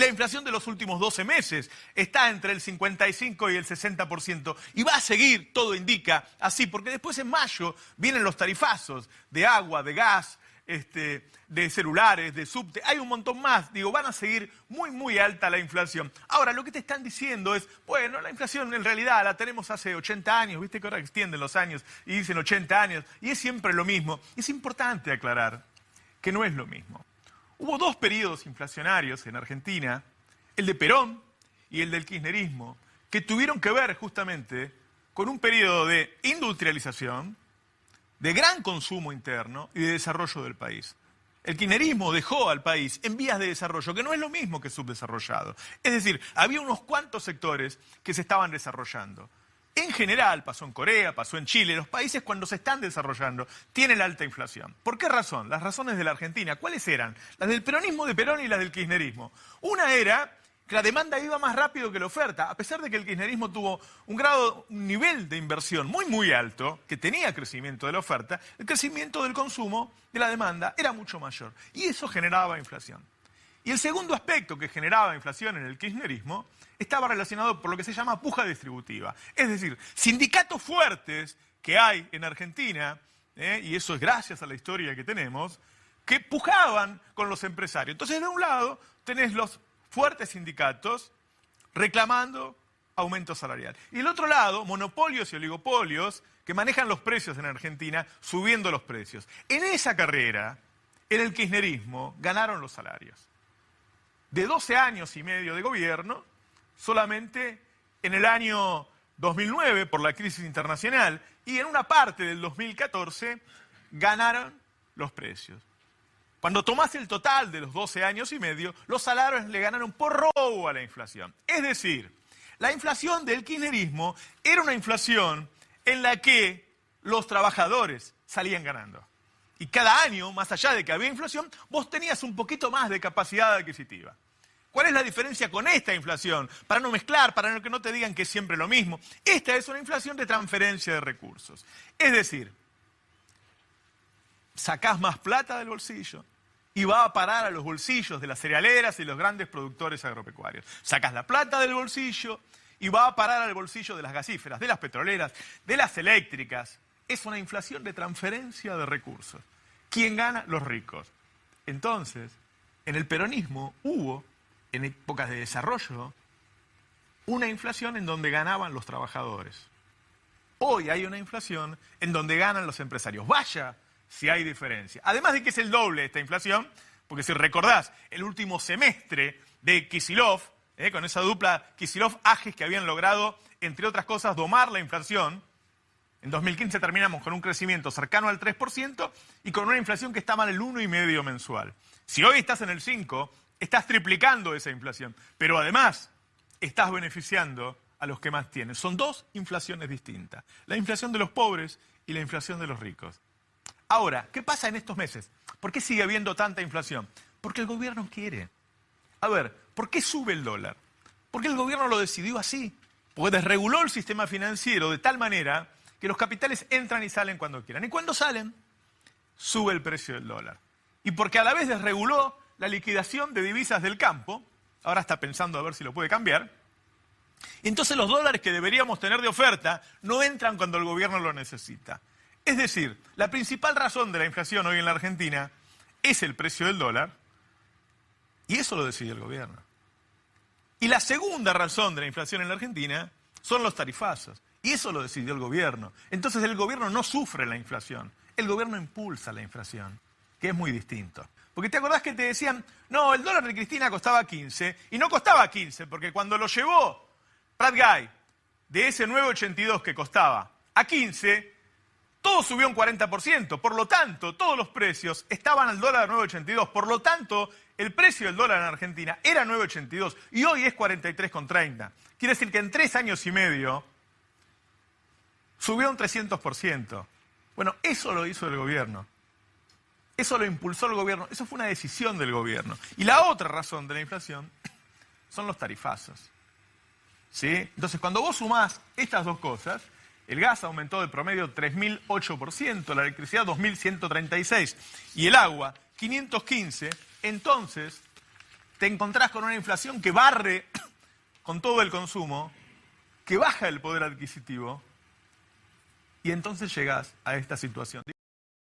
la inflación de los últimos 12 meses. Está entre el 55 y el 60%. Y va a seguir, todo indica, así, porque después en mayo vienen los tarifazos de agua, de gas, de celulares, de subte, hay un montón más. Digo, van a seguir muy, muy alta la inflación. Ahora, lo que te están diciendo es, bueno, la inflación en realidad la tenemos hace 80 años, viste que ahora extienden los años y dicen 80 años, y es siempre lo mismo. Es importante aclarar que no es lo mismo. Hubo dos periodos inflacionarios en Argentina, el de Perón y el del kirchnerismo, que tuvieron que ver justamente con un periodo de industrialización, de gran consumo interno y de desarrollo del país. El kirchnerismo dejó al país en vías de desarrollo, que no es lo mismo que subdesarrollado. Es decir, había unos cuantos sectores que se estaban desarrollando. En general, pasó en Corea, pasó en Chile, los países cuando se están desarrollando tienen alta inflación. ¿Por qué razón? Las razones de la Argentina, ¿cuáles eran? Las del peronismo de Perón y las del kirchnerismo. Una era que la demanda iba más rápido que la oferta, a pesar de que el kirchnerismo tuvo un nivel de inversión muy, muy alto, que tenía crecimiento de la oferta, el crecimiento del consumo, de la demanda, era mucho mayor. Y eso generaba inflación. Y el segundo aspecto que generaba inflación en el kirchnerismo estaba relacionado por lo que se llama puja distributiva. Es decir, sindicatos fuertes que hay en Argentina, y eso es gracias a la historia que tenemos, que pujaban con los empresarios. Entonces, de un lado, tenés los fuertes sindicatos reclamando aumento salarial. Y del otro lado, monopolios y oligopolios que manejan los precios en Argentina, subiendo los precios. En esa carrera, en el kirchnerismo, ganaron los salarios. De 12 años y medio de gobierno, solamente en el año 2009, por la crisis internacional, y en una parte del 2014, ganaron los precios. Cuando tomás el total de los 12 años y medio, los salarios le ganaron por robo a la inflación. Es decir, la inflación del kirchnerismo era una inflación en la que los trabajadores salían ganando. Y cada año, más allá de que había inflación, vos tenías un poquito más de capacidad adquisitiva. ¿Cuál es la diferencia con esta inflación? Para no mezclar, para que no te digan que es siempre lo mismo. Esta es una inflación de transferencia de recursos. Es decir, sacás más plata del bolsillo y va a parar a los bolsillos de las cerealeras y los grandes productores agropecuarios. Sacás la plata del bolsillo y va a parar al bolsillo de las gasíferas, de las petroleras, de las eléctricas. Es una inflación de transferencia de recursos. ¿Quién gana? Los ricos. Entonces, en el peronismo hubo, en épocas de desarrollo, una inflación en donde ganaban los trabajadores. Hoy hay una inflación en donde ganan los empresarios. Vaya si hay diferencia. Además de que es el doble esta inflación, porque si recordás el último semestre de Kicillof, con esa dupla Kicillof-Agis que habían logrado, entre otras cosas, domar la inflación, en 2015 terminamos con un crecimiento cercano al 3% y con una inflación que estaba en el 1,5% mensual. Si hoy estás en el 5%, estás triplicando esa inflación, pero además estás beneficiando a los que más tienen. Son dos inflaciones distintas, la inflación de los pobres y la inflación de los ricos. Ahora, ¿qué pasa en estos meses? ¿Por qué sigue habiendo tanta inflación? Porque el gobierno quiere. A ver, ¿por qué sube el dólar? Porque el gobierno lo decidió así, porque desreguló el sistema financiero de tal manera que los capitales entran y salen cuando quieran. Y cuando salen, sube el precio del dólar. Y porque a la vez desreguló la liquidación de divisas del campo, ahora está pensando a ver si lo puede cambiar, y entonces los dólares que deberíamos tener de oferta no entran cuando el gobierno lo necesita. Es decir, la principal razón de la inflación hoy en la Argentina es el precio del dólar, y eso lo decidió el gobierno. Y la segunda razón de la inflación en la Argentina son los tarifazos, y eso lo decidió el gobierno. Entonces el gobierno no sufre la inflación, el gobierno impulsa la inflación, que es muy distinto. Porque te acordás que te decían, no, el dólar de Cristina costaba 15, y no costaba 15, porque cuando lo llevó Prat Guy de ese 9,82 que costaba a 15, todo subió un 40%, por lo tanto, todos los precios estaban al dólar a 9,82, por lo tanto, el precio del dólar en Argentina era 9,82 y hoy es 43,30. Quiere decir que en 3 años y medio subió un 300%. Bueno, eso lo hizo el gobierno. Eso lo impulsó el gobierno, eso fue una decisión del gobierno. Y la otra razón de la inflación son los tarifazos. ¿Sí? Entonces, cuando vos sumás estas dos cosas, el gas aumentó de promedio 3.008%, la electricidad 2.136% y el agua 515%, entonces te encontrás con una inflación que barre con todo el consumo, que baja el poder adquisitivo, y entonces llegás a esta situación.